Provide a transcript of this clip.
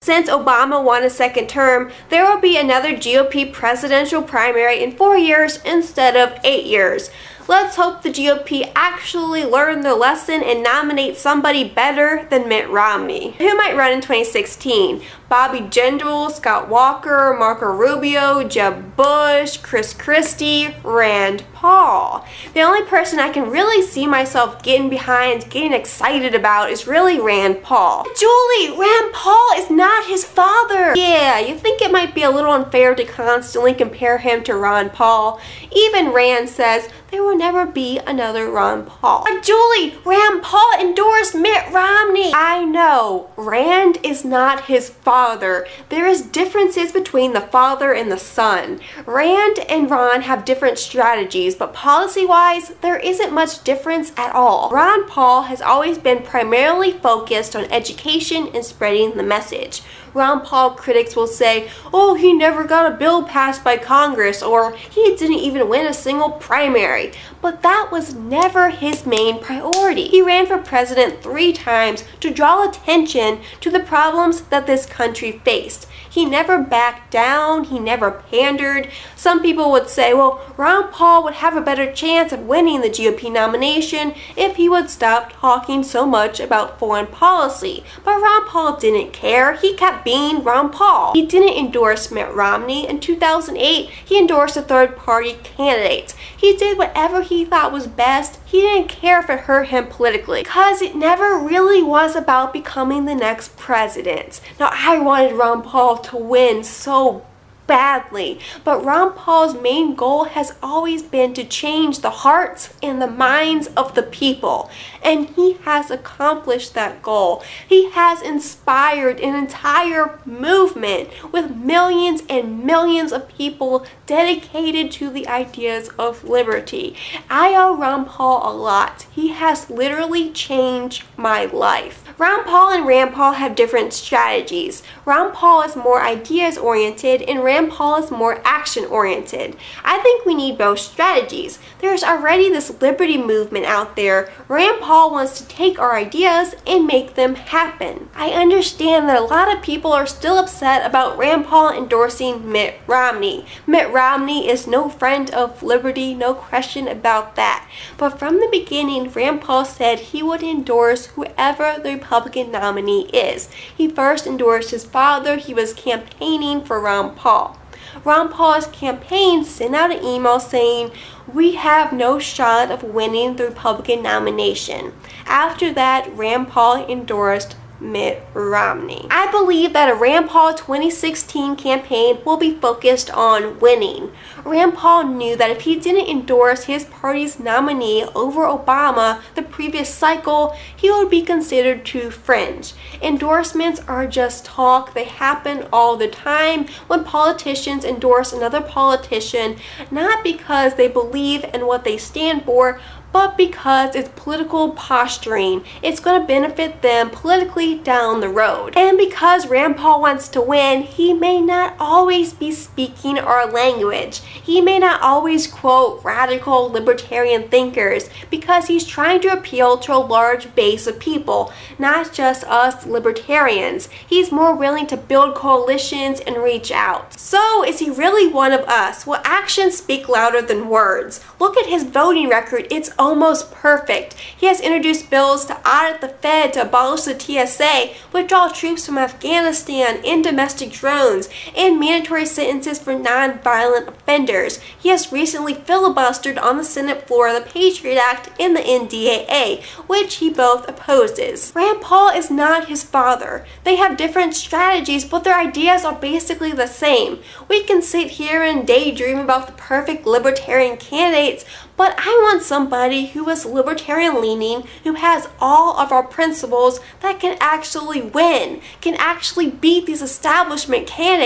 Since Obama won a second term, there will be another GOP presidential primary in 4 years instead of 8 years. Let's hope the GOP actually learn their lesson and nominate somebody better than Mitt Romney. Who might run in 2016? Bobby Jindal, Scott Walker, Marco Rubio, Jeb Bush, Chris Christie, Rand Paul. The only person I can really see myself getting behind, getting excited about is really Rand Paul. Julie, Rand Paul is not his father. Yeah, you think it might be a little unfair to constantly compare him to Ron Paul. Even Rand says there will never be another Ron Paul. But Julie, Rand Paul endorsed Mitt Romney. I know, Rand is not his father. There is differences between the father and the son. Rand and Ron have different strategies, but policy-wise, there isn't much difference at all. Ron Paul has always been primarily focused on education and spreading the message. Ron Paul critics will say, oh, he never got a bill passed by Congress, or he didn't even win a single primary. But that was never his main priority. He ran for president 3 times to draw attention to the problems that this country faced. He never backed down, he never pandered. Some people would say, well, Ron Paul would have a better chance of winning the GOP nomination if he would stop talking so much about foreign policy. But Ron Paul didn't care. He kept being Ron Paul. He didn't endorse Mitt Romney. In 2008, he endorsed a third-party candidate. He did whatever he thought was best. He didn't care if it hurt him politically, because it never really was about becoming the next president. Now, I wanted Ron Paul to win so badly, but Ron Paul's main goal has always been to change the hearts and the minds of the people, and he has accomplished that goal. He has inspired an entire movement with millions and millions of people dedicated to the ideas of liberty. I owe Ron Paul a lot. He has literally changed my life. Ron Paul and Rand Paul have different strategies. Ron Paul is more ideas oriented and Rand Paul is more action oriented. I think we need both strategies. There's already this liberty movement out there. Rand Paul wants to take our ideas and make them happen. I understand that a lot of people are still upset about Rand Paul endorsing Mitt Romney. Mitt Romney is no friend of liberty, no question about that. But from the beginning, Rand Paul said he would endorse whoever the Republican nominee is. He first endorsed his father. He was campaigning for Ron Paul. Ron Paul's campaign sent out an email saying, we have no shot of winning the Republican nomination. After that, Rand Paul endorsed Mitt Romney. I believe that a Rand Paul 2016 campaign will be focused on winning. Rand Paul knew that if he didn't endorse his party's nominee over Obama the previous cycle, he would be considered too fringe. Endorsements are just talk. They happen all the time when politicians endorse another politician, not because they believe in what they stand for, but because it's political posturing. It's going to benefit them politically down the road. And because Rand Paul wants to win, he may not always be speaking our language. He may not always quote radical libertarian thinkers, because he's trying to appeal to a large base of people, not just us libertarians. He's more willing to build coalitions and reach out. So is he really one of us? Will actions speak louder than words? Look at his voting record. It's almost perfect. He has introduced bills to audit the Fed, to abolish the TSA, withdraw troops from Afghanistan, end domestic drones, and mandatory sentences for non-violent offenders. He has recently filibustered on the Senate floor the Patriot Act and the NDAA, which he both opposes. Rand Paul is not his father. They have different strategies, but their ideas are basically the same. We can sit here and daydream about the perfect libertarian candidates, but I want somebody who is libertarian leaning, who has all of our principles, that can actually win, can actually beat these establishment candidates.